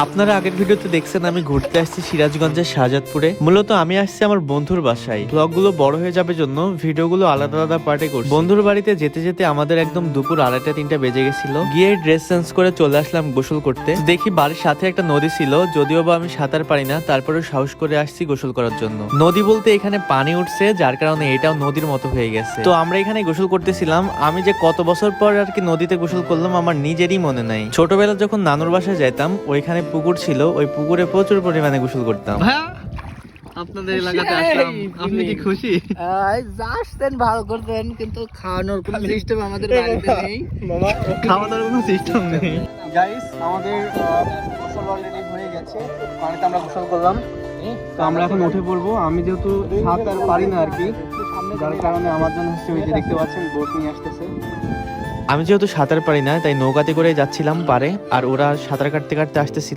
আপনারা আগের ভিডিওতে দেখছেন আমি ঘুরতে আসছি সিরাজগঞ্জের শাহজাদপুরে। মূলত আমি আসছি আমার বন্ধুর বাসায়। ব্লগগুলো বড় হয়ে যাবে জন্য ভিডিওগুলো আলাদা আলাদা পার্টে করছি। বন্ধুর বাড়িতে যেতে যেতে আমাদের একদম দুপুর 2:30-3টা বেজে গেছিল। গিয়ে ড্রেস চেঞ্জ করে চলে আসলাম গোসল করতে। দেখি বাড়ির সাথে একটা নদী ছিল, যদিও বা আমি সাঁতার পারি না, তারপরে সাহস করে আসছি গোসল করার জন্য। নদী বলতে এখানে পানি উঠছে, যার কারণে এটাও নদীর মতো হয়ে গেছে। তো আমরা এখানে গোসল করতেছিলাম। আমি যে কত বছর পর আর কি নদীতে গোসল করলাম আমার নিজেরই মনে নাই। ছোটবেলা যখন নানুর বাসায় যেতাম, ওইখানে পুকুর ছিল, ওই পুকুরে প্রচুর পরিমাণে গোসল করতাম। আপনাদের এলাকাতে আসলাম, আপনি কি খুশি? আসতেন ভালো করতেন, কিন্তু খাওয়ানোর কোনো সিস্টেম আমাদের বাড়িতে নেই। খাওয়া দাওয়ার কোনো সিস্টেম নেই। গাইস, আমাদের গোসল অলরেডি হয়ে গেছে, পানিতে আমরা গোসল করলাম। তো আমরা এখন উঠে পড়বো। আমি যেহেতু সাঁতার পারি না আর কি, যার কারণে আমার জন্য হচ্ছে ওই যে দেখতে পাচ্ছেন বোট নিয়ে আসতেছে। আমি যেহেতু সাঁতার পারি না, তাই নৌকাতে করে যাচ্ছিলাম পারে, আর ওরা সাঁতার কাটতে কাটতে আসতেছিল।